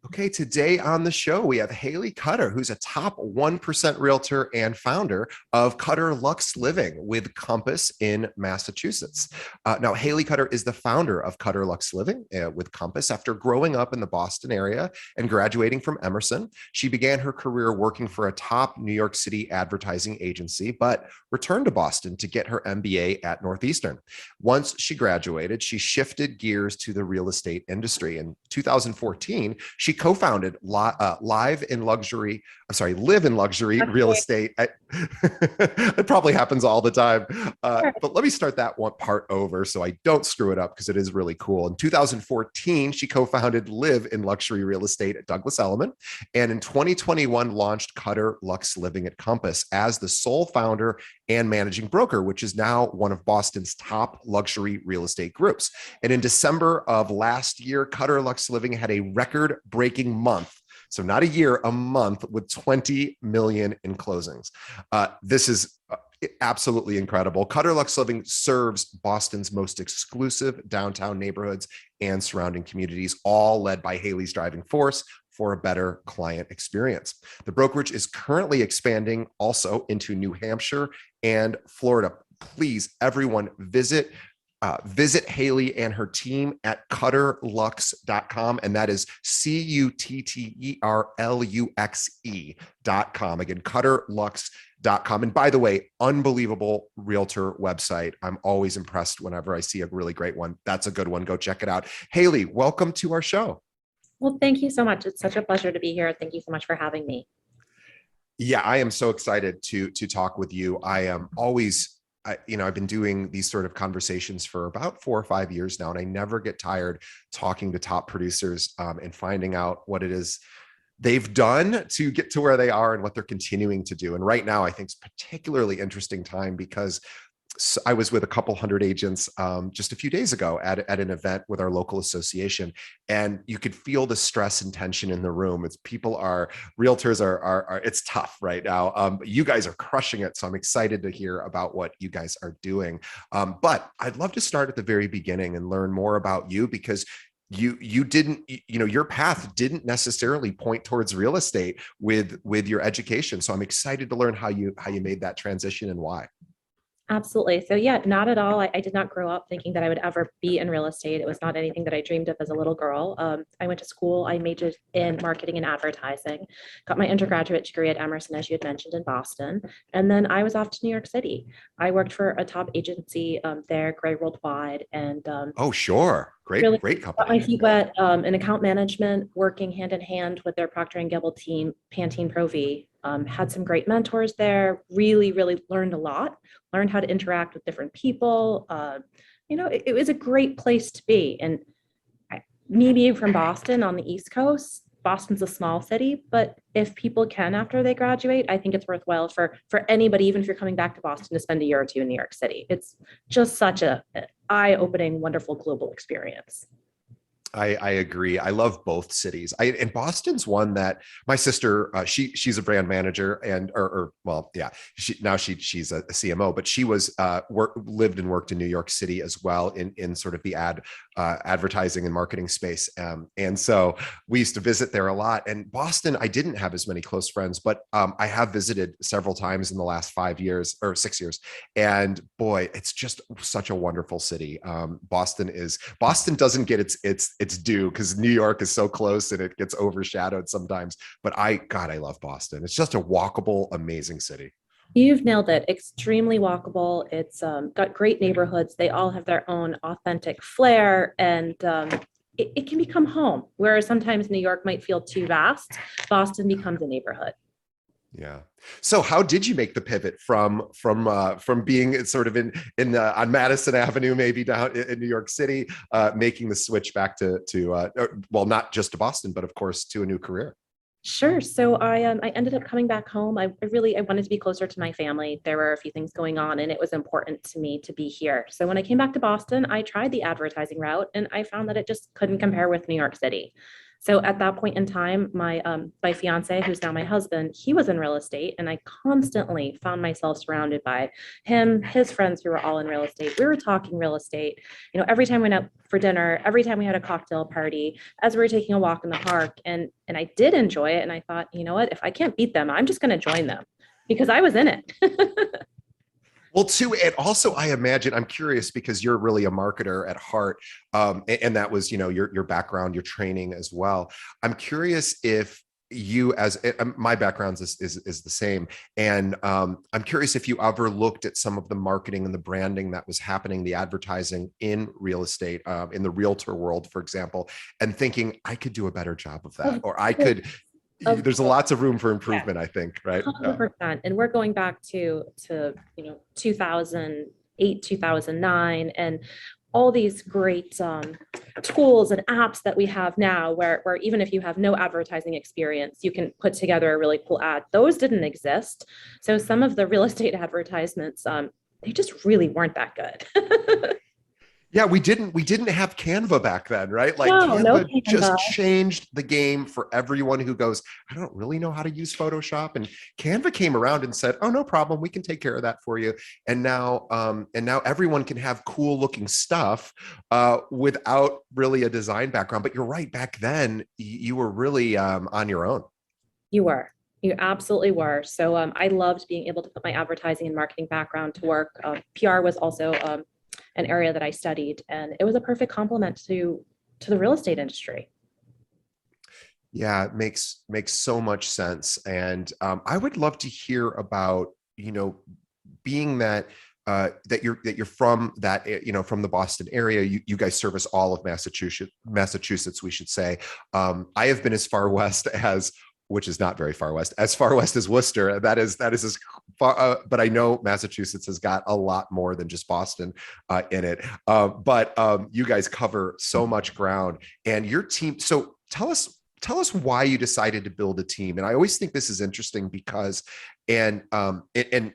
Okay, today on the show, we have Haley Cutter, who's a top 1% realtor and founder of Cutter Luxe Living with Compass in Massachusetts. Now, Haley Cutter is the founder of Cutter Luxe Living with Compass. After growing up in the Boston area and graduating from Emerson, she began her career working for a top New York City advertising agency, but returned to Boston to get her MBA at Northeastern. Once she graduated, she shifted gears to the real estate industry. In 2014, she co-founded Live in Luxury, I'm sorry, Live in Luxury Real Estate. It probably happens all the time. But let me start that one part over so I don't screw it up because it is really cool. In 2014, she co-founded Live in Luxury Real Estate at Douglas Elliman. And in 2021, launched Cutter Luxe Living at Compass as the sole founder and managing broker, which is now one of Boston's top luxury real estate groups. And in December of last year, Cutter Luxe Living had a record-breaking month. So not a year, a month with 20 million in closings. This is absolutely incredible. Cutter Luxe Living serves Boston's most exclusive downtown neighborhoods and surrounding communities, all led by Haley's driving force for a better client experience. The brokerage is currently expanding also into New Hampshire and Florida. Please, everyone, visit Haley and her team at cutterluxe.com. And that is CUTTERLUXE.com. Again, cutterluxe.com. And by the way, unbelievable realtor website. I'm always impressed whenever I see a really great one. That's a good one. Go check it out. Haley, welcome to our show. Well, thank you so much. It's such a pleasure to be here. Thank you so much for having me. Yeah, I am so excited to talk with you. I am always, I've been doing these sort of conversations for about 4 or 5 years now, and I never get tired talking to top producers and finding out what it is they've done to get to where they are and what they're continuing to do. And right now, I think it's a particularly interesting time because I was with a couple hundred agents just a few days ago at an event with our local association, and you could feel the stress and tension in the room. It's realtors are it's tough right now. But you guys are crushing it. So I'm excited to hear about what you guys are doing. But I'd love to start at the very beginning and learn more about you because you didn't, your path didn't necessarily point towards real estate with your education. So I'm excited to learn how you made that transition and why. Absolutely. So yeah, not at all. I did not grow up thinking that I would ever be in real estate. It was not anything that I dreamed of as a little girl. I went to school. I majored in marketing and advertising, got my undergraduate degree at Emerson, as you had mentioned, in Boston. And then I was off to New York City. I worked for a top agency there, Gray Worldwide. And oh, sure. really Great got my company. feet wet in account management, working hand in hand with their Procter and Gamble team, Pantene Pro V. Had some great mentors there, really learned a lot, learned how to interact with different people. It was a great place to be. And me being from Boston on the East Coast, Boston's a small city, but if people can after they graduate, I think it's worthwhile for anybody, even if you're coming back to Boston, to spend a year or two in New York City. It's just such an eye-opening, wonderful global experience. I agree. I love both cities. And Boston's one that my sister, she's a brand manager she's a CMO, but she was lived and worked in New York City as well in sort of the advertising and marketing space. And so we used to visit there a lot. And Boston, I didn't have as many close friends, but I have visited several times in the last 5 years or 6 years. And boy, it's just such a wonderful city. Boston doesn't get its due because New York is so close and it gets overshadowed sometimes. But I love Boston. It's just a walkable, amazing city. You've nailed it. Extremely walkable. It's got great neighborhoods. They all have their own authentic flair, and it can become home. Whereas sometimes New York might feel too vast, Boston becomes a neighborhood. Yeah. So how did you make the pivot from being sort of on Madison Avenue, maybe down in New York City, making the switch back to not just to Boston, but of course to a new career? Sure. So I ended up coming back home. I wanted to be closer to my family. There were a few things going on, and it was important to me to be here. So when I came back to Boston, I tried the advertising route, and I found that it just couldn't compare with New York City. So at that point in time, my fiance, who's now my husband, he was in real estate, and I constantly found myself surrounded by him, his friends who were all in real estate. We were talking real estate, every time we went out for dinner, every time we had a cocktail party, as we were taking a walk in the park, and I did enjoy it. And I thought, you know what, if I can't beat them, I'm just going to join them because I was in it. Well, too, and also I imagine I'm curious because you're really a marketer at heart, and that was your background, your training as well. I'm curious if you, as my background is the same, and I'm curious if you ever looked at some of the marketing and the branding that was happening, the advertising in real estate, in the realtor world, for example, and thinking I could do a better job of that, Of or I course, could. of There's course. lots of room for Yeah. improvement, I think, right? Yeah. 100%. And we're going back to 2008, 2009, and all these great tools and apps that we have now where even if you have no advertising experience, you can put together a really cool ad. Those didn't exist. So some of the real estate advertisements, they just really weren't that good. Yeah, we didn't have Canva back then, right? Like No Canva just Canva. changed the game for everyone who goes, I don't really know how to use Photoshop. And Canva came around and said, oh, no problem, we can take care of that for you. And now everyone can have cool looking stuff without really a design background. But you're right, back then you were really on your own. You were. You absolutely were. So I loved being able to put my advertising and marketing background to work. PR was also an area that I studied, and it was a perfect complement to the real estate industry. Yeah, it makes so much sense. And I would love to hear about, being that you're from that, from the Boston area. You guys service all of Massachusetts, we should say. I have been as far west as, which is not very far west, as far west as Worcester. That is as far, but I know Massachusetts has got a lot more than just Boston in it. But you guys cover so much ground, and your team. So tell us why you decided to build a team. And I always think this is interesting because, and the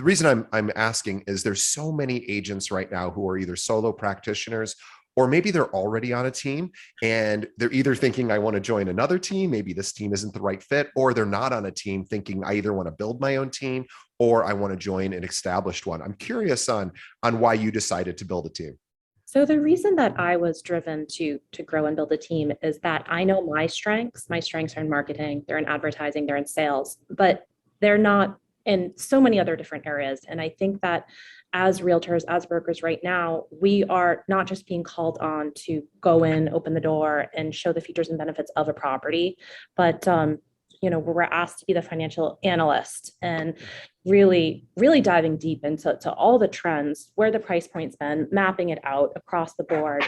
reason I'm asking is there's so many agents right now who are either solo practitioners, or maybe they're already on a team and they're either thinking I want to join another team, maybe this team isn't the right fit, or they're not on a team thinking I either want to build my own team or I want to join an established one. I'm curious on why you decided to build a team. So the reason that I was driven to grow and build a team is that I know my strengths. My strengths are in marketing, they're in advertising, they're in sales, but they're not in so many other different areas. And I think that as realtors, as brokers right now, we are not just being called on to go in, open the door, and show the features and benefits of a property, but we're asked to be the financial analyst and really diving deep into all the trends, where the price point's been, mapping it out across the board.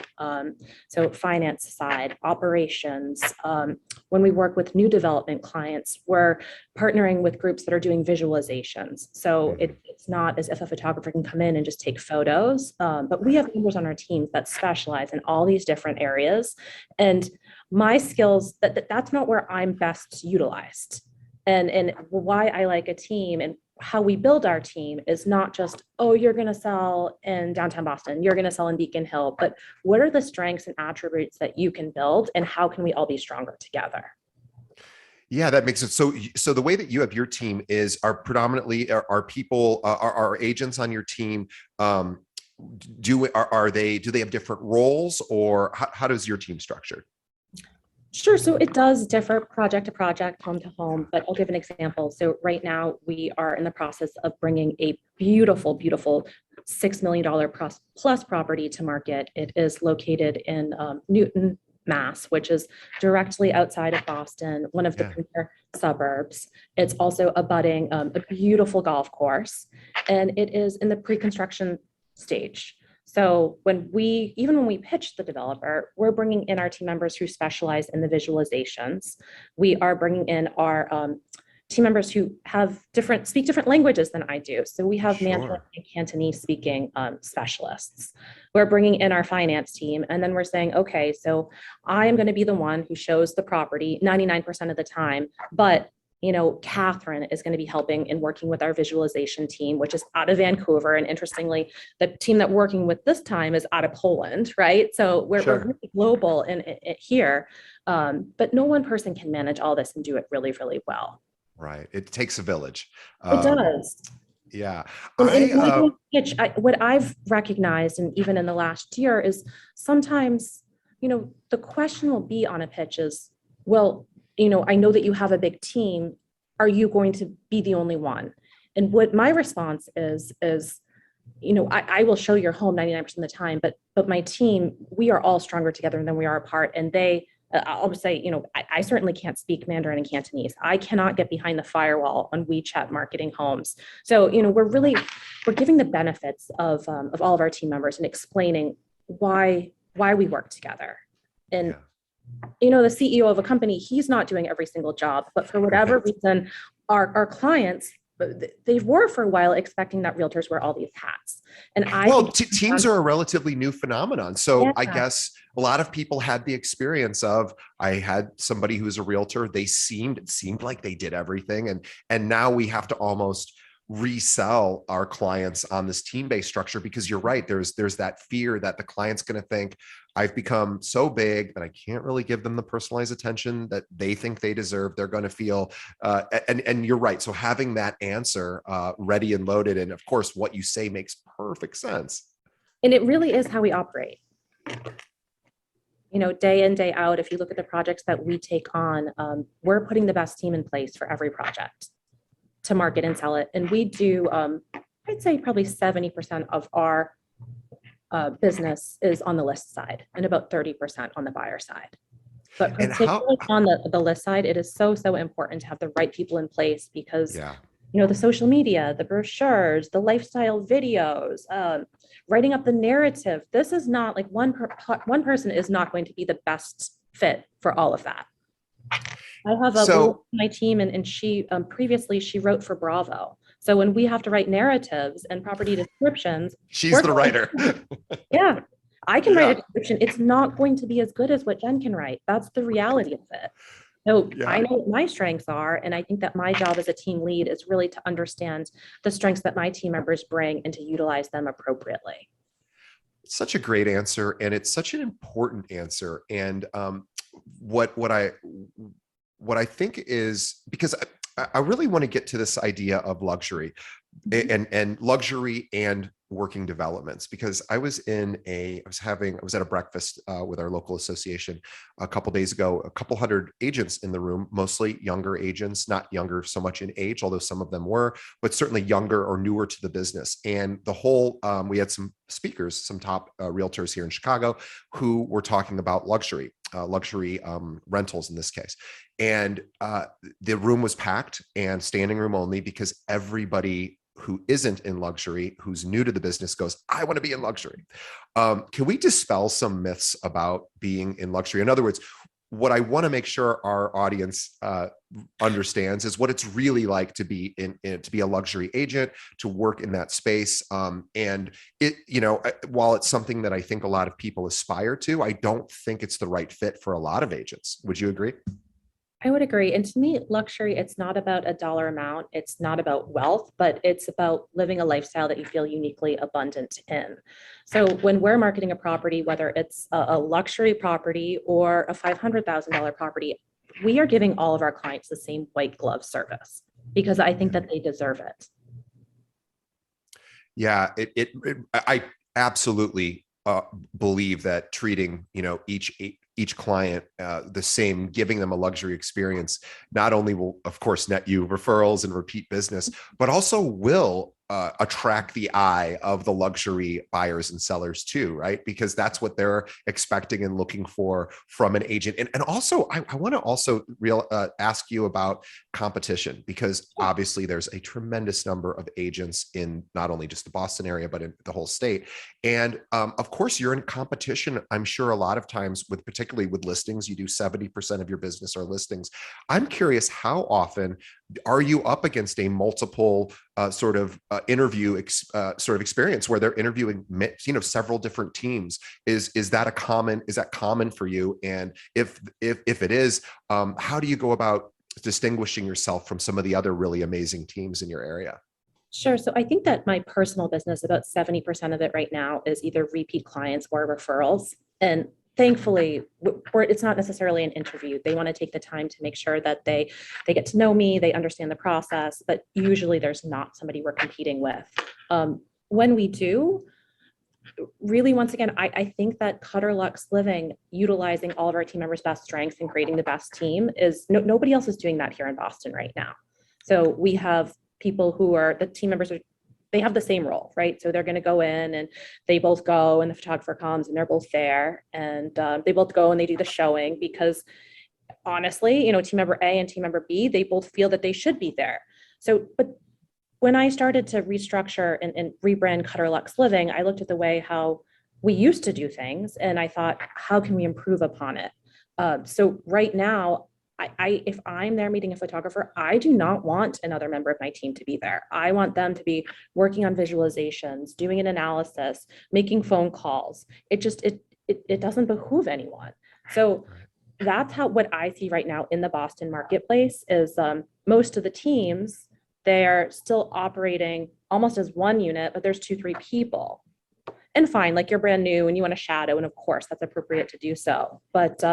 So finance side, operations. When we work with new development clients, we're partnering with groups that are doing visualizations. So it's not as if a photographer can come in and just take photos, but we have members on our teams that specialize in all these different areas. And my skills, that's not where I'm best utilized. And why I like a team and how we build our team is not just, oh, you're going to sell in downtown Boston, you're going to sell in Beacon Hill, but what are the strengths and attributes that you can build, and how can we all be stronger together? Yeah, that makes it so the way that you have your team are predominantly are people are agents on your team. Do they have different roles, or how does your team structure? Sure. So it does differ project to project, home to home, but I'll give an example. So right now we are in the process of bringing a beautiful $6 million plus property to market. It is located in Newton, Mass, which is directly outside of Boston, one of the Yeah. premier suburbs. It's also abutting a beautiful golf course, and it is in the pre-construction stage. So even when we pitch the developer, we're bringing in our team members who specialize in the visualizations. We are bringing in our team members who speak different languages than I do. So we have Mandarin Sure. and Cantonese speaking specialists. We're bringing in our finance team, and then we're saying, okay, so I am going to be the one who shows the property 99% of the time, but Catherine is going to be helping and working with our visualization team, which is out of Vancouver. And interestingly, the team that we're working with this time is out of Poland, right? So we're really global in here. But no one person can manage all this and do it really, really well. Right. It takes a village. It does. Yeah. What I've recognized, and even in the last year, is sometimes, the question will be on a pitch is, well, I know that you have a big team. Are you going to be the only one? And what my response is, I will show your home 99% of the time, but my team, we are all stronger together than we are apart. And I'll say, I certainly can't speak Mandarin and Cantonese. I cannot get behind the firewall on WeChat marketing homes. So, we're giving the benefits of all of our team members and explaining why we work together. And the CEO of a company, he's not doing every single job, but for whatever reason, our clients, they were for a while expecting that realtors wear all these hats. And teams are a relatively new phenomenon. So I guess a lot of people had the experience of, I had somebody who's a realtor, it seemed like they did everything. And now we have to almost resell our clients on this team-based structure, because you're right, there's that fear that the client's going to think, I've become so big that I can't really give them the personalized attention that they think they deserve. They're going to feel and you're right. So having that answer ready and loaded, and of course what you say makes perfect sense. And it really is how we operate, day in, day out. If you look at the projects that we take on, we're putting the best team in place for every project to market and sell it. And we do, I'd say probably 70% of our business is on the list side and about 30% on the buyer side. But particularly on the list side, it is so important to have the right people in place, because the social media, the brochures, the lifestyle videos, writing up the narrative. This is not like one person is not going to be the best fit for all of that. I have my team, and she previously she wrote for Bravo. So when we have to write narratives and property descriptions, she's the writer. Yeah, I can write a description. It's not going to be as good as what Jen can write. That's the reality of it. So I know what my strengths are, and I think that my job as a team lead is really to understand the strengths that my team members bring and to utilize them appropriately. Such a great answer, and it's such an important answer. And what I think is, because I really want to get to this idea of luxury and luxury and working developments, because I was at a breakfast with our local association a couple days ago, a couple hundred agents in the room, mostly younger agents, not younger so much in age, although some of them were, but certainly younger or newer to the business. And we had some speakers, some top realtors here in Chicago, who were talking about luxury rentals in this case. And the room was packed and standing room only, because everybody who isn't in luxury, who's new to the business, goes, I want to be in luxury. Can we dispel some myths about being in luxury? In other words, what I want to make sure our audience understands is what it's really like to be to be a luxury agent, to work in that space. And while it's something that I think a lot of people aspire to, I don't think it's the right fit for a lot of agents. Would you agree? I would agree. And to me, luxury, it's not about a dollar amount. It's not about wealth, but it's about living a lifestyle that you feel uniquely abundant in. So when we're marketing a property, whether it's a luxury property or a $500,000 property, we are giving all of our clients the same white glove service, because I think that they deserve it. Yeah, I absolutely believe that treating, each client the same, giving them a luxury experience, not only will, of course, net you referrals and repeat business, but also will attract the eye of the luxury buyers and sellers too, right? Because that's what they're expecting and looking for from an agent. And also, I want to also ask you about competition, because obviously there's a tremendous number of agents in not only just the Boston area, but in the whole state. And of course, you're in competition, I'm sure, a lot of times, particularly with listings. You do 70% of your business are listings. I'm curious, how often are you up against a multiple interview experience where they're interviewing several different teams? Is that common for you? And if it is, how do you go about distinguishing yourself from some of the other really amazing teams in your area? Sure. So I think that my personal business, about 70% of it right now is either repeat clients or referrals. And thankfully, it's not necessarily an interview. They want to take the time to make sure that they get to know me, they understand the process, but usually there's not somebody we're competing with. When we do, really, once again, I think that Cutter Luxe Living, utilizing all of our team members' best strengths and creating the best team is nobody else is doing that here in Boston right now. So we have people who are the team members they have the same role, right? So they're going to go in and they both go and the photographer comes and they're both there and they both go and they do the showing because honestly, team member A and team member B, they both feel that they should be there. So, but when I started to restructure and rebrand Cutter Luxe Living, I looked at the way how we used to do things and I thought, how can we improve upon it? So right now, if I'm there meeting a photographer, I do not want another member of my team to be there. I want them to be working on visualizations, doing an analysis, making phone calls. It doesn't behoove anyone. So that's what I see right now in the Boston marketplace is most of the teams, they're still operating almost as one unit, but there's 2-3 people. And fine, like you're brand new and you want to shadow, and of course that's appropriate to do so. But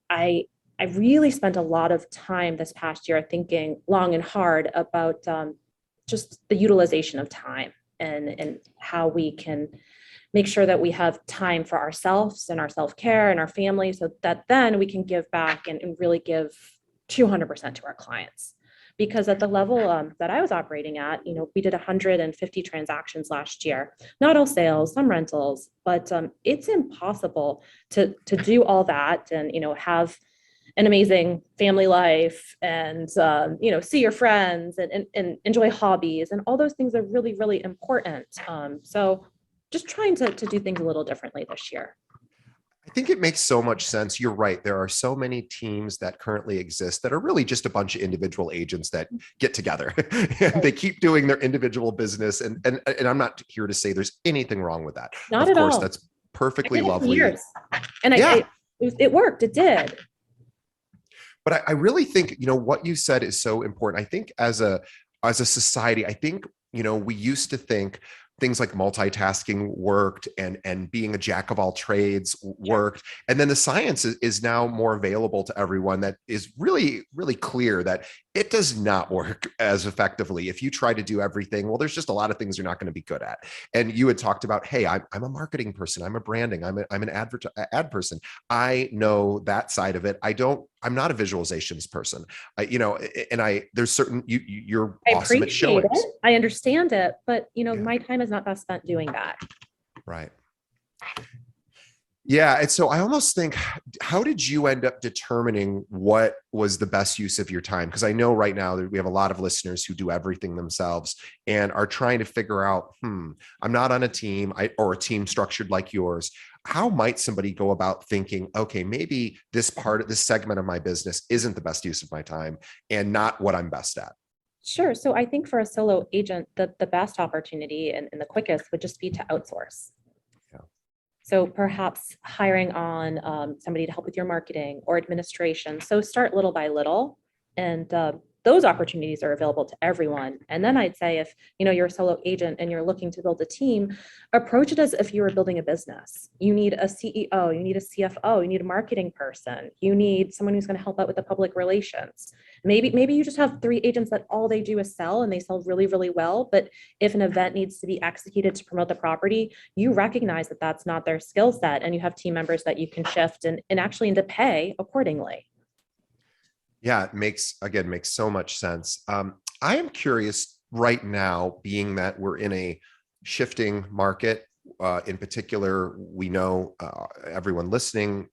I really spent a lot of time this past year thinking long and hard about just the utilization of time and how we can make sure that we have time for ourselves and our self-care and our family so that then we can give back and really give 200% to our clients. Because at the level that I was operating at, we did 150 transactions last year, not all sales, some rentals, but it's impossible to do all that and, have an amazing family life and, see your friends and enjoy hobbies and all those things are really, really important. So just trying to do things a little differently this year. I think it makes so much sense. You're right. There are so many teams that currently exist that are really just a bunch of individual agents that get together and they keep doing their individual business. And I'm not here to say there's anything wrong with that. Not of at course, all. that's perfectly lovely. Years. And yeah. It worked. It did. But I really think, what you said is so important. I think as a society, I think, we used to think things like multitasking worked and being a jack of all trades worked. And then the science is now more available to everyone that is really, really clear that it does not work as effectively if you try to do everything. Well, there's just a lot of things you're not going to be good at. And you had talked about, hey, I'm a marketing person. I'm a branding. I'm an ad person. I know that side of it. I'm not a visualizations person. There's certain, you're awesome at showing. I understand it, but my time is not best spent doing that. Right. Yeah. And so I almost think, how did you end up determining what was the best use of your time? Because I know right now that we have a lot of listeners who do everything themselves and are trying to figure out, I'm not on a team or a team structured like yours. How might somebody go about thinking, okay, maybe this segment of my business isn't the best use of my time and not what I'm best at? Sure. So I think for a solo agent, the best opportunity and the quickest would just be to outsource. Yeah. So perhaps hiring on somebody to help with your marketing or administration. So start little by little and those opportunities are available to everyone. And then I'd say if you're a solo agent and you're looking to build a team, approach it as if you were building a business. You need a CEO, you need a CFO, you need a marketing person, you need someone who's going to help out with the public relations. Maybe you just have 3 agents that all they do is sell and they sell really, really well. But if an event needs to be executed to promote the property, you recognize that that's not their skill set and you have team members that you can shift and actually into pay accordingly. Yeah, it makes so much sense. I am curious right now, being that we're in a shifting market, in particular, we know everyone listening,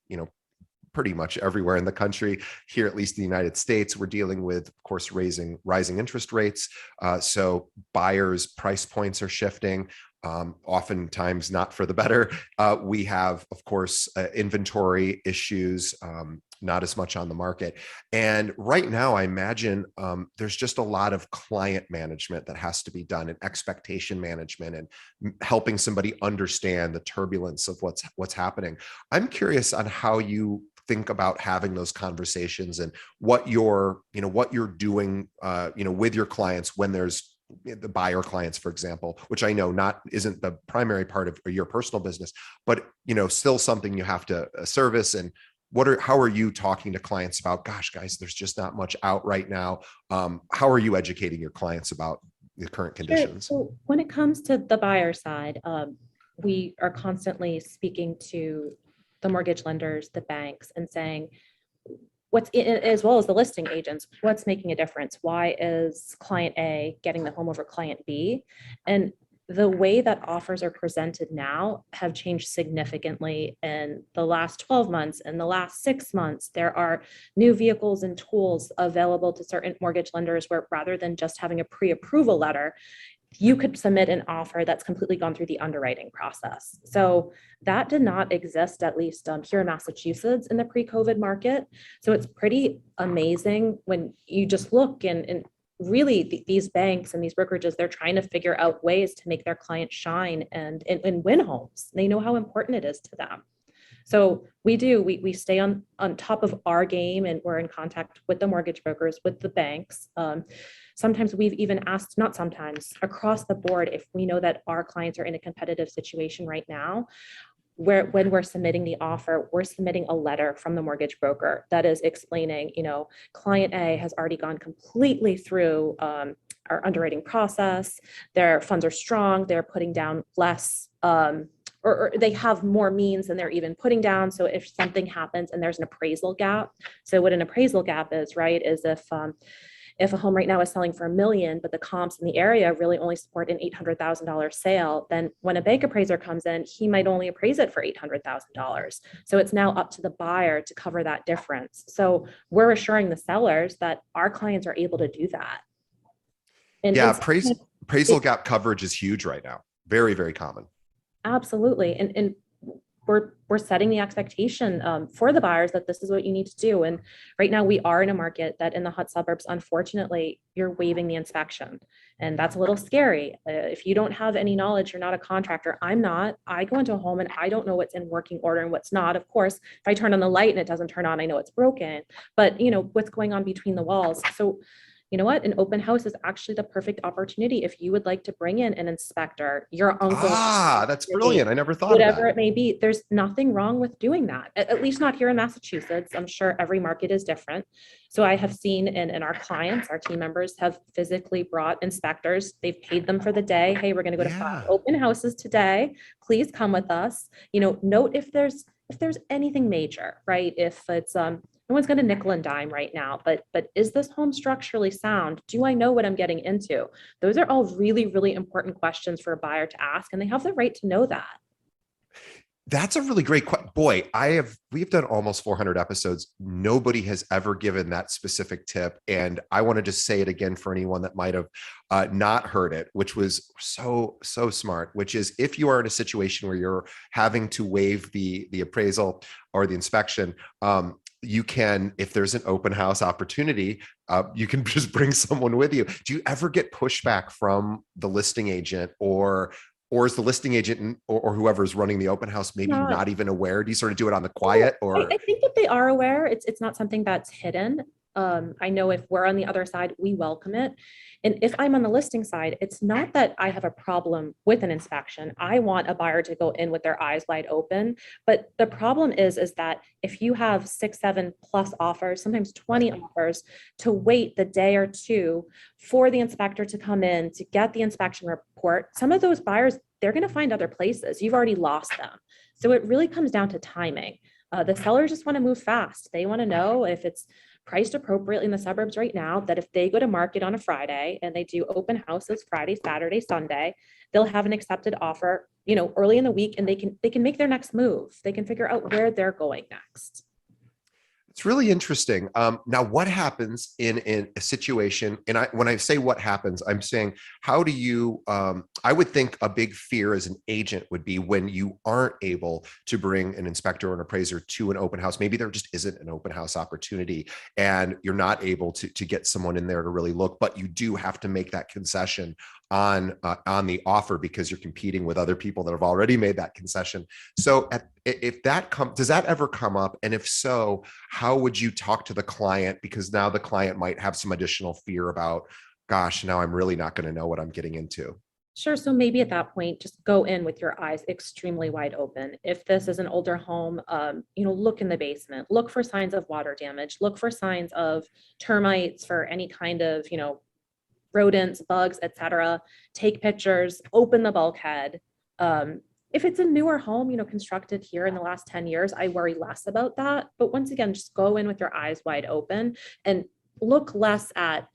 pretty much everywhere in the country, here at least in the United States, we're dealing with, of course, rising interest rates. So buyers' price points are shifting. Oftentimes not for the better. We have, of course, inventory issues, not as much on the market. And right now, I imagine there's just a lot of client management that has to be done and expectation management and helping somebody understand the turbulence of what's happening. I'm curious on how you think about having those conversations and what you're doing, with your clients when there's the buyer clients, for example, which I know isn't the primary part of your personal business, but still something you have to service. And how are you talking to clients about, gosh, guys, there's just not much out right now. How are you educating your clients about the current conditions? Sure. So when it comes to the buyer side, we are constantly speaking to the mortgage lenders, the banks, and saying, as well as the listing agents, what's making a difference? Why is client A getting the home over client B? And the way that offers are presented now have changed significantly in the last 12 months. In the last 6 months, there are new vehicles and tools available to certain mortgage lenders where rather than just having a pre-approval letter, you could submit an offer that's completely gone through the underwriting process. So that did not exist, at least here in Massachusetts in the pre-COVID market. So it's pretty amazing when you just look and really these banks and these brokerages, they're trying to figure out ways to make their clients shine and win homes. They know how important it is to them. So we stay on top of our game, and we're in contact with the mortgage brokers, with the banks. Sometimes we've even asked, not sometimes, across the board, if we know that our clients are in a competitive situation right now, when we're submitting the offer, we're submitting a letter from the mortgage broker that is explaining, client A has already gone completely through our underwriting process. Their funds are strong. They're putting down less, or they have more means than they're even putting down. So if something happens and there's an appraisal gap, so what an appraisal gap is, right, is if a home right now is selling for $1 million, but the comps in the area really only support an $800,000 sale, then when a bank appraiser comes in, he might only appraise it for $800,000. So it's now up to the buyer to cover that difference. So we're assuring the sellers that our clients are able to do that. And yeah, appraisal gap coverage is huge right now. Very, very common. Absolutely. And we're setting the expectation for the buyers that this is what you need to do. And right now we are in a market that in the hot suburbs, unfortunately, you're waiving the inspection. And that's a little scary. If you don't have any knowledge, you're not a contractor. I'm not. I go into a home and I don't know what's in working order and what's not. Of course, if I turn on the light and it doesn't turn on, I know it's broken. But what's going on between the walls. So you know what? An open house is actually the perfect opportunity if you would like to bring in an inspector, your uncle. That's brilliant. I never thought whatever of that. it may be. There's nothing wrong with doing that, at least not here in Massachusetts. I'm sure every market is different. So I have seen in our clients, our team members have physically brought inspectors. They've paid them for the day. Hey, we're going to go to 5 open houses today. Please come with us. Note if there's anything major, right? If it's no one's going to nickel and dime right now, but is this home structurally sound? Do I know what I'm getting into? Those are all really, really important questions for a buyer to ask, and they have the right to know that. That's a really great question. Boy, we've done almost 400 episodes. Nobody has ever given that specific tip. And I want to just say it again for anyone that might have not heard it, which was so smart, which is if you are in a situation where you're having to waive the appraisal or the inspection, you can, if there's an open house opportunity, you can just bring someone with you. Do you ever get pushback from the listing agent or is the listing agent or whoever's running the open house maybe not even aware? Do you sort of do it on the quiet? Or I think that they are aware. It's not something that's hidden. I know if we're on the other side, we welcome it. And if I'm on the listing side, it's not that I have a problem with an inspection. I want a buyer to go in with their eyes wide open. But the problem is that if you have 6, 7 plus offers, sometimes 20 offers, to wait the day or two for the inspector to come in to get the inspection report, some of those buyers, they're going to find other places. You've already lost them. So it really comes down to timing. The sellers just want to move fast. They want to know if it's priced appropriately in the suburbs right now, that if they go to market on a Friday and they do open houses Friday, Saturday, Sunday, they'll have an accepted offer, early in the week, and they can make their next move. They can figure out where they're going next. It's really interesting. Now, what happens in a situation, and when I say what happens, I'm saying, how do you, I would think a big fear as an agent would be when you aren't able to bring an inspector or an appraiser to an open house. Maybe there just isn't an open house opportunity and you're not able to get someone in there to really look, but you do have to make that concession on the offer because you're competing with other people that have already made that concession. So if that does that ever come up? And if so, how would you talk to the client? Because now the client might have some additional fear about, gosh, now I'm really not going to know what I'm getting into. Sure. So maybe at that point, just go in with your eyes extremely wide open. If this is an older home, look in the basement, look for signs of water damage, look for signs of termites, for any kind of, rodents, bugs, etc. Take pictures, open the bulkhead. If it's a newer home, constructed here in the last 10 years, I worry less about that. But once again, just go in with your eyes wide open and look less at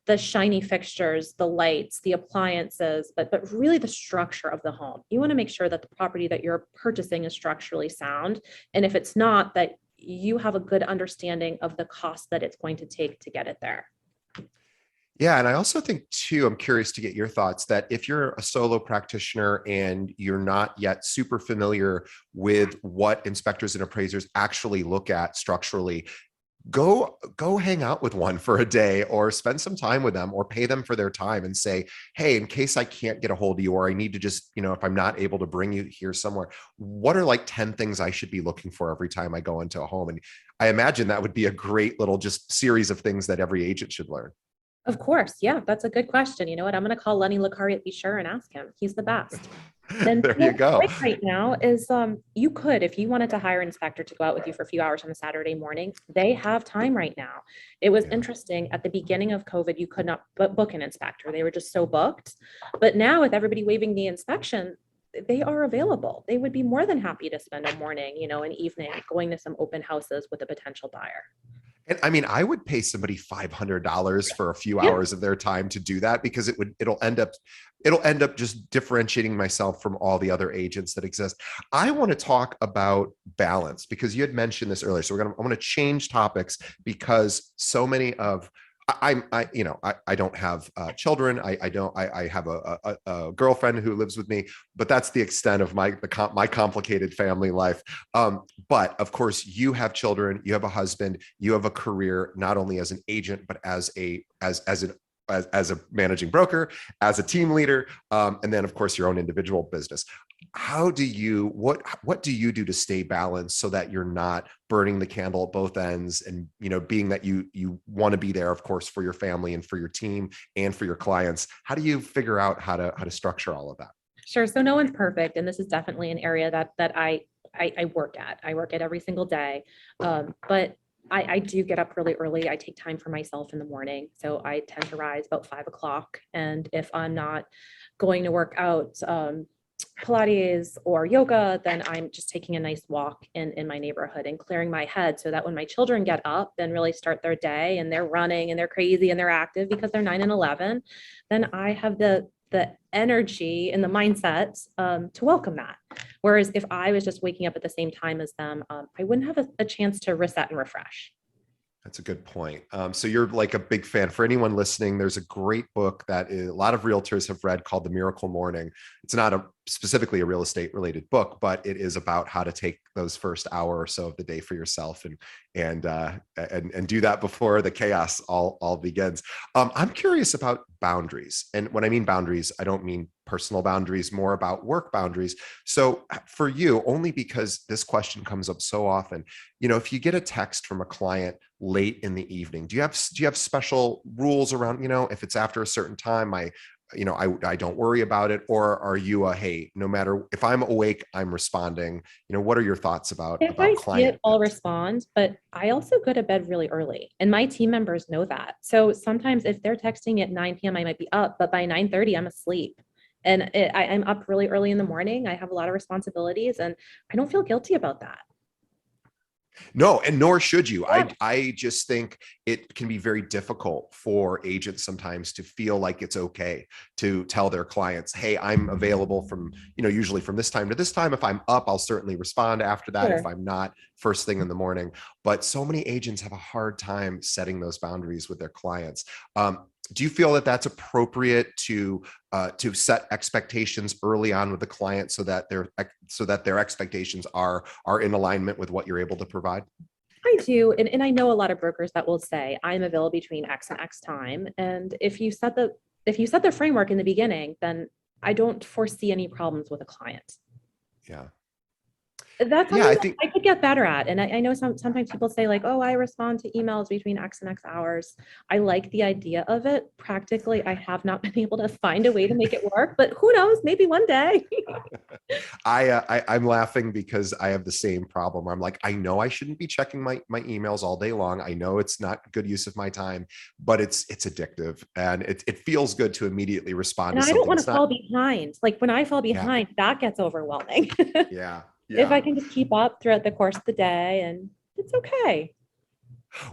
the shiny fixtures, the lights, the appliances, but really the structure of the home. You want to make sure that the property that you're purchasing is structurally sound. And if it's not, that you have a good understanding of the cost that it's going to take to get it there. Yeah. And I also think too, I'm curious to get your thoughts that if you're a solo practitioner and you're not yet super familiar with what inspectors and appraisers actually look at structurally, go hang out with one for a day, or spend some time with them, or pay them for their time and say, hey, in case I can't get a hold of you, or I need to just, if I'm not able to bring you here somewhere, what are like 10 things I should be looking for every time I go into a home? And I imagine that would be a great little just series of things that every agent should learn. Of course. Yeah, that's a good question. You know what? I'm going to call Lenny Licari at Be Sure and ask him. He's the best. And There you what's go. great right now is you could, if you wanted to hire an inspector to go out with you for a few hours on a Saturday morning, they have time right now. It was Yeah. interesting at the beginning of COVID, you could not book an inspector. They were just so booked. But now with everybody waiving the inspection, they are available. They would be more than happy to spend a morning, an evening going to some open houses with a potential buyer. And I mean, I would pay somebody $500 for a few Yeah. hours of their time to do that, because it'll end up just differentiating myself from all the other agents that exist. I want to talk about balance, because you had mentioned this earlier. So I'm going to change topics, because so many of I don't have children. I have a girlfriend who lives with me, but that's the extent of my complicated family life. But of course, you have children, you have a husband, you have a career, not only as an agent, but as a managing broker, as a team leader, and then of course your own individual business. What do you do to stay balanced so that you're not burning the candle at both ends, and being that you want to be there, of course, for your family and for your team and for your clients? How do you figure out how to structure all of that? Sure. So no one's perfect. And this is definitely an area that I work at. I work at every single day. But I do get up really early. I take time for myself in the morning. So I tend to rise about 5 o'clock. And if I'm not going to work out, Pilates or yoga, then I'm just taking a nice walk in my neighborhood and clearing my head, so that when my children get up and really start their day and they're running and they're crazy and they're active because they're 9 and 11, then I have the energy and the mindset to welcome that. Whereas if I was just waking up at the same time as them, I wouldn't have a chance to reset and refresh. That's a good point. So you're like a big fan. For anyone listening, there's a great book that a lot of realtors have read called The Miracle Morning. It's not specifically a real estate related book, but it is about how to take those first hour or so of the day for yourself and do that before the chaos all begins. I'm curious about boundaries. And when I mean boundaries, I don't mean personal boundaries, more about work boundaries. So for you, only because this question comes up so often, if you get a text from a client late in the evening, do you have special rules around, if it's after a certain time, I don't worry about it? Or are you hey, no matter if I'm awake, I'm responding? What are your thoughts about If I see client? it, I'll respond, but I also go to bed really early, and my team members know that. So sometimes if they're texting at 9 p.m., I might be up, but by 9:30, I'm asleep. And I'm up really early in the morning. I have a lot of responsibilities, and I don't feel guilty about that. No, and nor should you. Yeah. I just think it can be very difficult for agents sometimes to feel like it's okay to tell their clients, hey, I'm available from, usually from this time to this time. If I'm up, I'll certainly respond after that. Sure. If I'm not, first thing in the morning. But so many agents have a hard time setting those boundaries with their clients. Do you feel that that's appropriate to set expectations early on with the client, so that their expectations are in alignment with what you're able to provide? I do. And I know a lot of brokers that will say, I'm available between X and X time. And if you set the framework in the beginning, then I don't foresee any problems with a client. Yeah. That's Yeah, something I that think I could get better at. And I know sometimes people say like, oh, I respond to emails between X and X hours. I like the idea of it. Practically, I have not been able to find a way to make it work, but who knows, maybe one day. I'm laughing because I have the same problem. I'm like, I know I shouldn't be checking my emails all day long. I know it's not good use of my time, but it's addictive, and it feels good to immediately respond And to I don't something. want It's to not. fall behind. Like when I fall Yeah, behind, that gets overwhelming. yeah, If yeah. I can just keep up throughout the course of the day, and it's okay.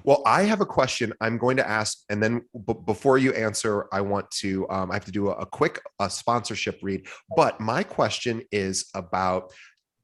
Well, I have a question I'm going to ask, and then before you answer, I want to I have to do a quick sponsorship read. But my question is about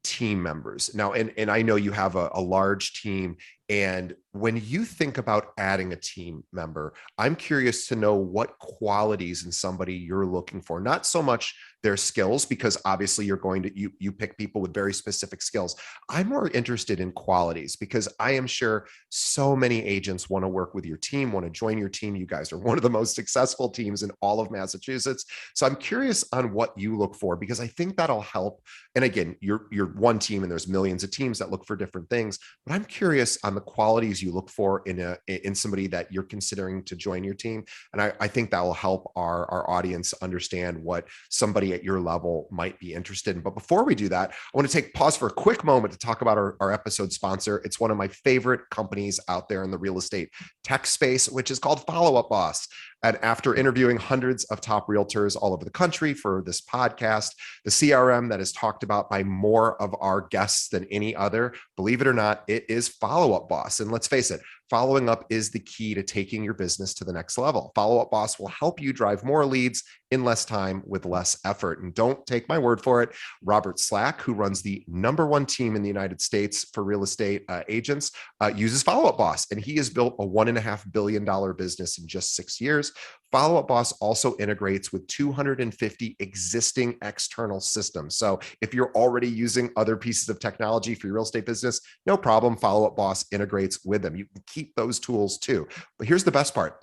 team members now, and I know you have a large team, and when you think about adding a team member, I'm curious to know what qualities in somebody you're looking for, not so much their skills, because obviously you're going to you pick people with very specific skills. I'm more interested in qualities, because I am sure so many agents want to work with your team, want to join your team. You guys are one of the most successful teams in all of Massachusetts, so I'm curious on what you look for, because I think that'll help. And again, you're one team and there's millions of teams that look for different things, but I'm curious on the qualities you look for in somebody that you're considering to join your team. And I think that will help our audience understand what somebody at your level might be interested in. But before we do that, I want to take pause for a quick moment to talk about our episode sponsor. It's one of my favorite companies out there in the real estate tech space, which is called Follow Up Boss. And after interviewing hundreds of top realtors all over the country for this podcast, the CRM that is talked about by more of our guests than any other, believe it or not, it is Follow Up Boss. And let's face it, following up is the key to taking your business to the next level. Follow Up Boss will help you drive more leads in less time with less effort. And don't take my word for it. Robert Slack, who runs the #1 team in the United States for real estate agents, uses Follow Up Boss, and he has built a $1.5 billion business in just 6 years. Follow Up Boss also integrates with 250 existing external systems. So if you're already using other pieces of technology for your real estate business, no problem. Follow Up Boss integrates with them. You can keep those tools too. But here's the best part.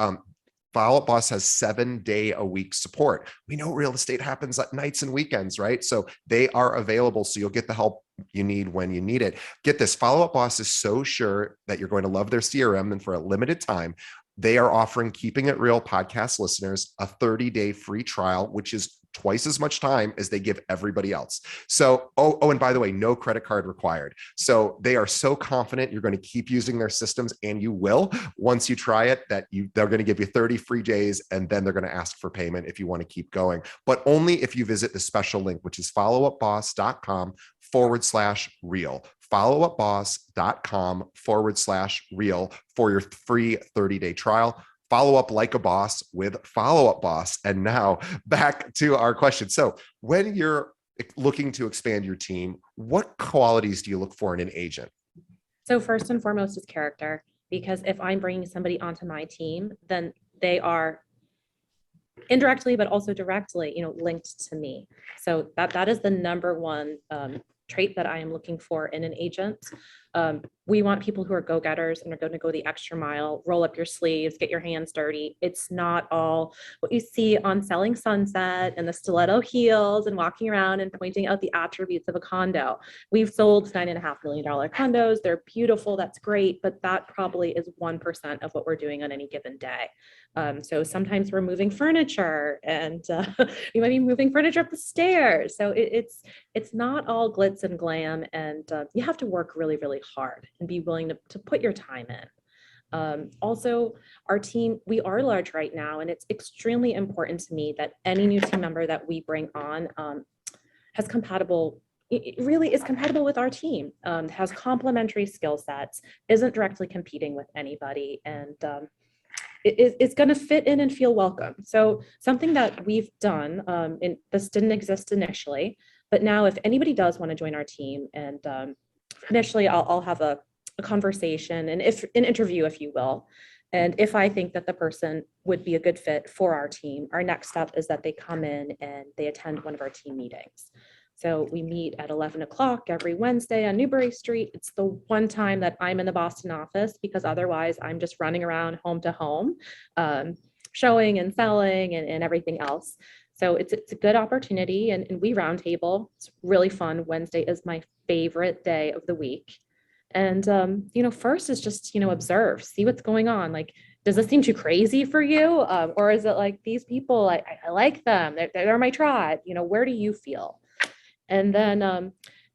Follow Up Boss has 7-day-a-week support. We know real estate happens at nights and weekends, right? So they are available. So you'll get the help you need when you need it. Get this, Follow Up Boss is so sure that you're going to love their CRM, and for a limited time, they are offering Keeping It Real podcast listeners a 30-day free trial, which is twice as much time as they give everybody else. So, and by the way, no credit card required. So they are so confident you're going to keep using their systems, and you will once you try it, that they're going to give you 30 free days, and then they're going to ask for payment if you want to keep going, but only if you visit the special link, which is followupboss.com/real. Followupboss.com/real for your free 30-day trial. Follow up like a boss with Follow Up Boss. And now back to our question. So when you're looking to expand your team, what qualities do you look for in an agent? So first and foremost is character, because if I'm bringing somebody onto my team, then they are indirectly, but also directly, linked to me. So that is the number one trait that I am looking for in an agent. We want people who are go-getters and are going to go the extra mile, roll up your sleeves, get your hands dirty. It's not all what you see on Selling Sunset and the stiletto heels and walking around and pointing out the attributes of a condo. We've sold $9.5 million condos. They're beautiful. That's great. But that probably is 1% of what we're doing on any given day. So sometimes we're moving furniture, and we might be moving furniture up the stairs. So it's not all glitz and glam, and you have to work really, really hard and be willing to put your time in. Also, our team, we are large right now, and it's extremely important to me that any new team member that we bring on it really is compatible with our team, has complementary skill sets, isn't directly competing with anybody, and it's going to fit in and feel welcome. So something that we've done, and this didn't exist initially, but now if anybody does want to join our team, and initially I'll have a conversation, and if an interview, if you will. And if I think that the person would be a good fit for our team, our next step is that they come in and they attend one of our team meetings. So we meet at 11 o'clock every Wednesday on Newbury Street. It's the one time that I'm in the Boston office, because otherwise I'm just running around home to home, showing and selling and everything else. So it's a good opportunity, and we roundtable. It's really fun. Wednesday is my favorite day of the week. And, first is just, observe, see what's going on. Like, does this seem too crazy for you? Or is it like these people, I like them, they're my tribe, where do you feel? And then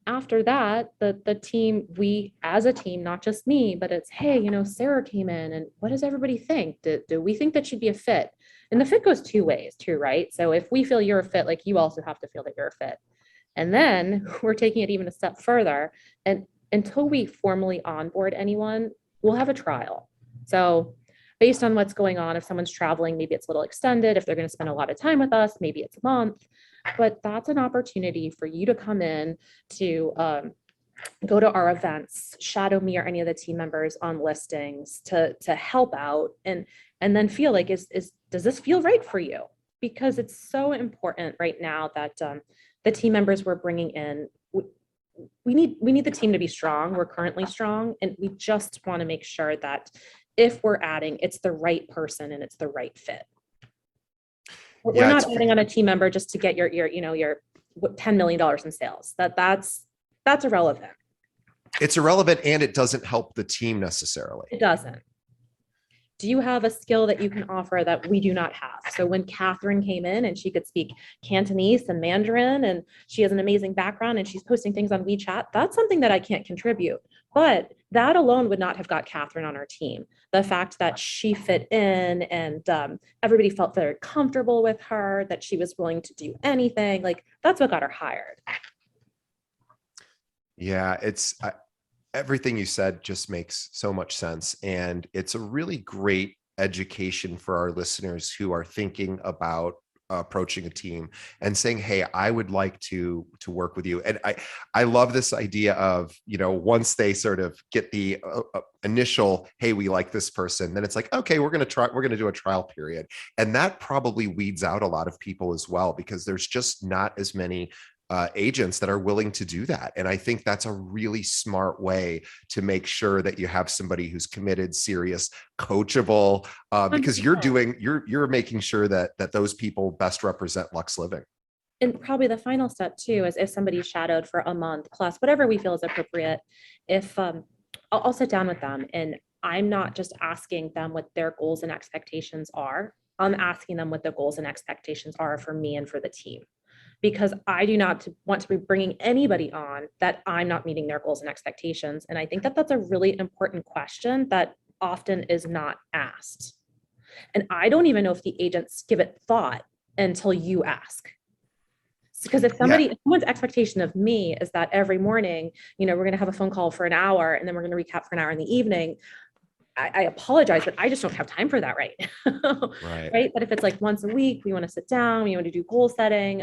after that, the team, we as a team, not just me, but it's, hey, Sarah came in and what does everybody think? Do we think that she'd be a fit? And the fit goes two ways too, right? So if we feel you're a fit, like you also have to feel that you're a fit. And then we're taking it even a step further. And until we formally onboard anyone, we'll have a trial. So based on what's going on, if someone's traveling, maybe it's a little extended. If they're going to spend a lot of time with us, maybe it's a month. But that's an opportunity for you to come in to go to our events, shadow me or any of the team members on listings to help out and then feel like does this feel right for you? Because it's so important right now that the team members we're bringing in, we need the team to be strong. We're currently strong, and we just want to make sure that if we're adding, it's the right person and it's the right fit. We're not adding on a team member just to get your $10 million in sales. That's irrelevant. It's irrelevant, and it doesn't help the team necessarily. It doesn't. Do you have a skill that you can offer that we do not have? So when Catherine came in and she could speak Cantonese and Mandarin, and she has an amazing background and she's posting things on WeChat, that's something that I can't contribute. But that alone would not have got Catherine on our team. The fact that she fit in and everybody felt very comfortable with her, that she was willing to do anything, like that's what got her hired. Yeah, everything you said just makes so much sense. And it's a really great education for our listeners who are thinking about approaching a team and saying, hey, I would like to work with you. And I love this idea of, once they sort of get the initial, hey, we like this person, then it's like, okay, we're going to do a trial period. And that probably weeds out a lot of people as well, because there's just not as many agents that are willing to do that. And I think that's a really smart way to make sure that you have somebody who's committed, serious, coachable, because you're making sure that those people best represent Luxe Living. And probably the final step too is if somebody shadowed for a month plus whatever we feel is appropriate, if I'll sit down with them, and I'm not just asking them what their goals and expectations are. I'm asking them what the goals and expectations are for me and for the team. Because I do not want to be bringing anybody on that I'm not meeting their goals and expectations. And I think that that's a really important question that often is not asked. And I don't even know if the agents give it thought until you ask. Because if someone's expectation of me is that every morning, we're going to have a phone call for an hour and then we're going to recap for an hour in the evening, I apologize, but I just don't have time for that right now. Right. But if it's like once a week, we want to sit down, we want to do goal setting.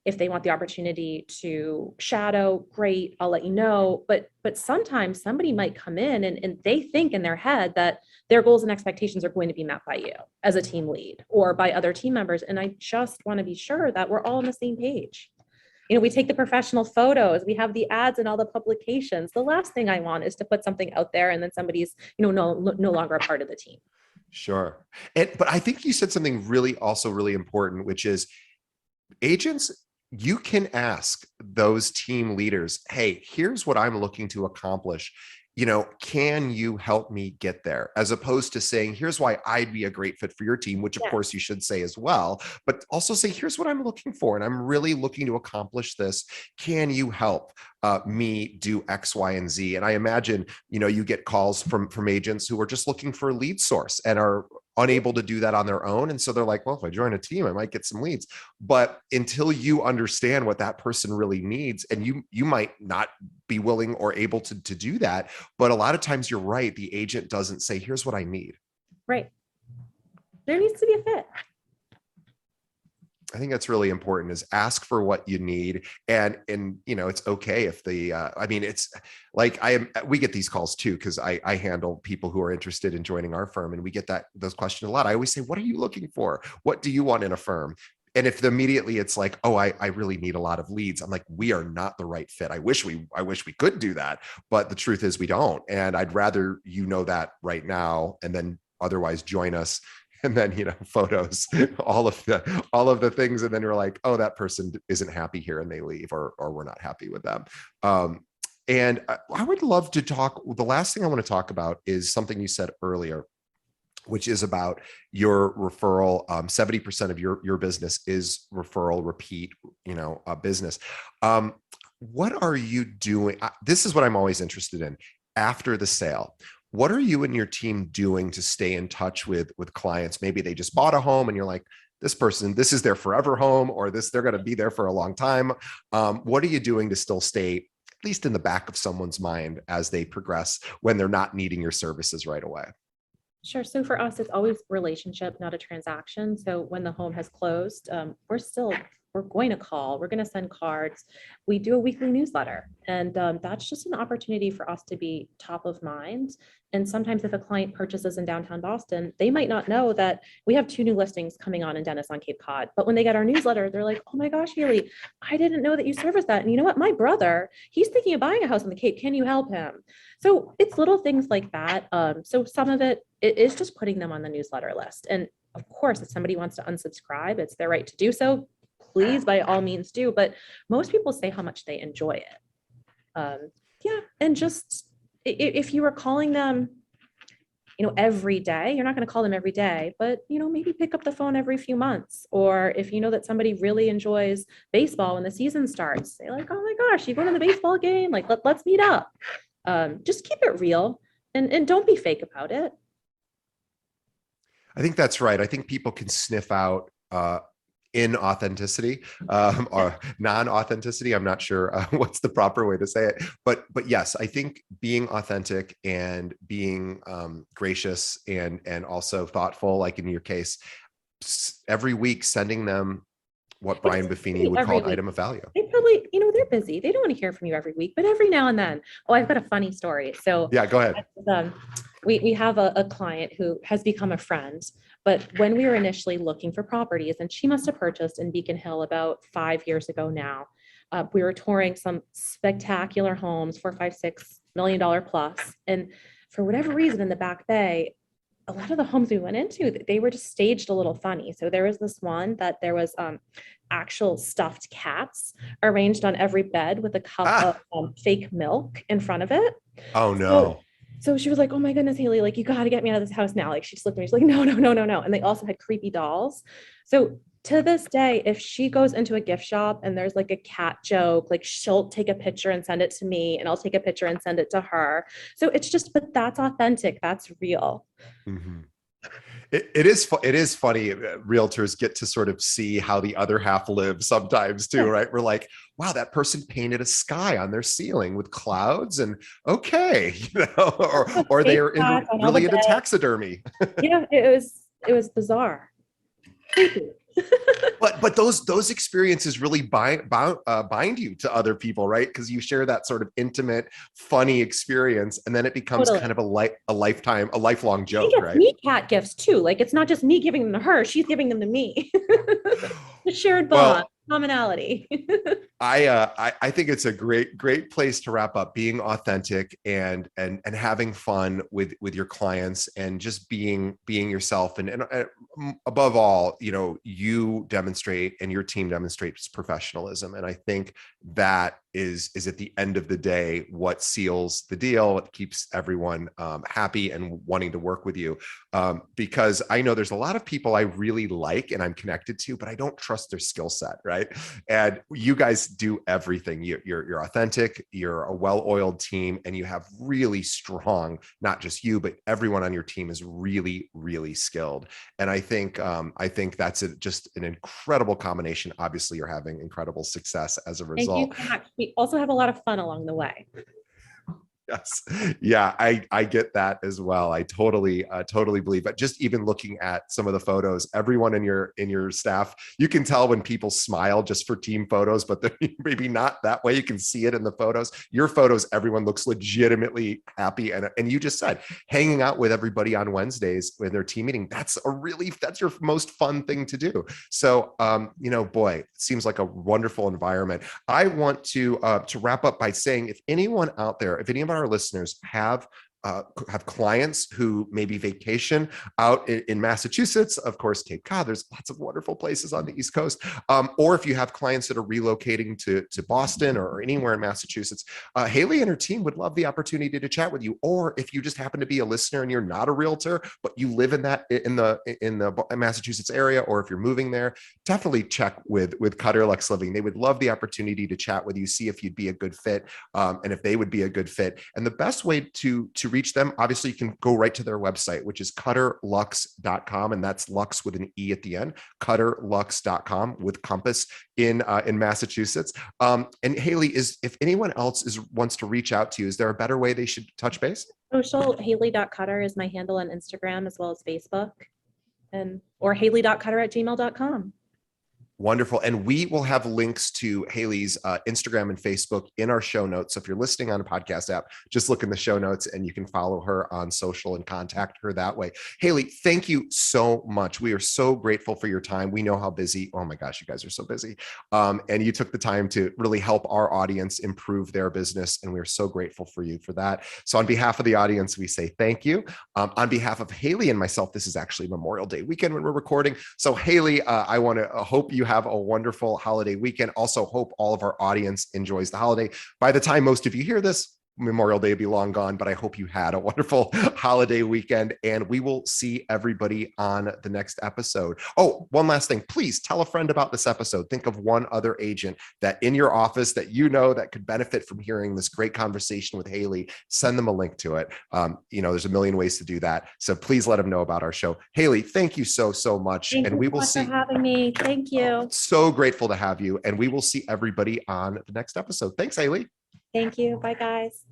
If they want the opportunity to shadow, great, I'll let you know. But sometimes somebody might come in and they think in their head that their goals and expectations are going to be met by you as a team lead or by other team members. And I just want to be sure that we're all on the same page. We take the professional photos, we have the ads and all the publications. The last thing I want is to put something out there and then somebody's, no longer a part of the team. Sure. But I think you said something also really important, which is agents, you can ask those team leaders, hey, here's what I'm looking to accomplish. Can you help me get there? As opposed to saying, here's why I'd be a great fit for your team, which of course you should say as well, but also say, here's what I'm looking for. And I'm really looking to accomplish this. Can you help me do X, Y, and Z? And I imagine, you get calls from agents who are just looking for a lead source and are unable to do that on their own. And so they're like, well, if I join a team, I might get some leads. But until you understand what that person really needs, and you might not be willing or able to do that. But a lot of times you're right. The agent doesn't say, here's what I need. Right. There needs to be a fit. I think that's really important, is ask for what you need. And it's okay if it's like we get these calls too, because I handle people who are interested in joining our firm, and we get those questions a lot. I always say, what are you looking for? What do you want in a firm? And if immediately it's like, oh, I really need a lot of leads, I'm like, we are not the right fit. I wish we could do that, but the truth is we don't. And I'd rather that right now, and then otherwise join us. And then, photos, all of the things. And then you're like, oh, that person isn't happy here, and they leave, or we're not happy with them. And I would love to talk. The last thing I want to talk about is something you said earlier, which is about your referral. 70% of your business is referral, repeat, business. What are you doing? This is what I'm always interested in after the sale. What are you and your team doing to stay in touch with clients? Maybe they just bought a home and you're like, this person, this is their forever home, or they're going to be there for a long time. What are you doing to still stay at least in the back of someone's mind as they progress when they're not needing your services right away? Sure. So for us, it's always relationship, not a transaction. So when the home has closed, we're going to call, we're going to send cards. We do a weekly newsletter, and that's just an opportunity for us to be top of mind. And sometimes if a client purchases in downtown Boston, they might not know that we have 2 new listings coming on in Dennis on Cape Cod. But when they get our newsletter, they're like, oh my gosh, Haley, I didn't know that you service that. And you know what? My brother, he's thinking of buying a house on the Cape. Can you help him? So it's little things like that. So some of it is just putting them on the newsletter list. And of course, if somebody wants to unsubscribe, it's their right to do so. Please, by all means do. But most people say how much they enjoy it. Yeah. And just if you were calling them, every day, you're not going to call them every day, but, maybe pick up the phone every few months. Or if you know that somebody really enjoys baseball when the season starts, say like, oh my gosh, you going to the baseball game? Like, let's meet up. Just keep it real and don't be fake about it. I think that's right. I think people can sniff out inauthenticity or non-authenticity. I'm not sure what's the proper way to say it, but yes, I think being authentic and being gracious and also thoughtful, like in your case, every week sending them what Brian Buffini would call an item of value. They probably, they're busy. They don't want to hear from you every week, but every now and then. Oh, I've got a funny story. So yeah, go ahead. We have a client who has become a friend, but when we were initially looking for properties, and she must have purchased in Beacon Hill about 5 years ago now, we were touring some spectacular homes, $4, $5, $6 million plus. And for whatever reason in the Back Bay, a lot of the homes we went into, they were just staged a little funny. So there was this one that there was actual stuffed cats arranged on every bed with a cup of fake milk in front of it. Oh no. So she was like, oh my goodness, Haley, like you got to get me out of this house now. Like she just looked at me, she's like, no, no, no, no, no. And they also had creepy dolls. So to this day, if she goes into a gift shop and there's like a cat joke, like she'll take a picture and send it to me, and I'll take a picture and send it to her. So it's just, but that's authentic. That's real. Mm-hmm. It is funny. Realtors get to sort of see how the other half lives sometimes too, right? We're like, wow, that person painted a sky on their ceiling with clouds, and okay, or they are really into taxidermy. Yeah, it was bizarre. but those experiences really bind you to other people, right? Because you share that sort of intimate, funny experience, and then it becomes kind of a lifelong joke, right? Me cat gifts too. Like it's not just me giving them to her; she's giving them to me. The shared bond, commonality. I think it's a great place to wrap up. Being authentic and having fun with your clients, and just being yourself, and above all, you demonstrate and your team demonstrates professionalism. And I think that is at the end of the day what seals the deal, what keeps everyone happy and wanting to work with you. Because I know there's a lot of people I really like and I'm connected to, but I don't trust their skill set, right? And you guys do everything. You're authentic, you're a well-oiled team, and you have really strong, not just you, but everyone on your team is really, really skilled. And I think that's just an incredible combination. Obviously, you're having incredible success as a result. Thank you so much. We also have a lot of fun along the way. Yes. Yeah, I get that as well. I totally believe it. Just even looking at some of the photos, everyone in your staff, you can tell when people smile just for team photos, but they're maybe not that way. You can see it in the photos. Your photos, everyone looks legitimately happy. And you just said hanging out with everybody on Wednesdays when they're team meeting, that's your most fun thing to do. So boy, it seems like a wonderful environment. I want to wrap up by saying, if anyone out there, if any of our listeners have have clients who maybe vacation out in Massachusetts, of course, Cape Cod, there's lots of wonderful places on the East Coast. Or if you have clients that are relocating to Boston or anywhere in Massachusetts, Haley and her team would love the opportunity to chat with you. Or if you just happen to be a listener and you're not a realtor, but you live in the Massachusetts area, or if you're moving there, definitely check with Cutter Luxe Living. They would love the opportunity to chat with you, see if you'd be a good fit, and if they would be a good fit. And the best way to reach them, obviously, you can go right to their website, which is cutterluxe.com, and that's Lux with an E at the end. Cutterluxe.com with Compass in Massachusetts. And Haley, if anyone else wants to reach out to you, is there a better way they should touch base? Social, Haley.Cutter is my handle on Instagram as well as Facebook, or Haley.Cutter@gmail.com. Wonderful. And we will have links to Haley's Instagram and Facebook in our show notes. So if you're listening on a podcast app, just look in the show notes and you can follow her on social and contact her that way. Haley, thank you so much. We are so grateful for your time. We know how busy, oh my gosh, you guys are so busy. And you took the time to really help our audience improve their business. And we're so grateful for you for that. So on behalf of the audience, we say thank you. On behalf of Haley and myself, this is actually Memorial Day weekend when we're recording. So Haley, I want to hope you have a wonderful holiday weekend. Also hope all of our audience enjoys the holiday. By the time most of you hear this, Memorial Day will be long gone, but I hope you had a wonderful holiday weekend, and we will see everybody on the next episode. Oh, one last thing, please tell a friend about this episode. Think of one other agent that in your office that you know that could benefit from hearing this great conversation with Haley. Send them a link to it. There's a million ways to do that. So please let them know about our show. Haley, thank you so much. Thank you we will so see. much for having me. Thank you. So grateful to have you, and we will see everybody on the next episode. Thanks, Haley. Thank you. Bye, guys.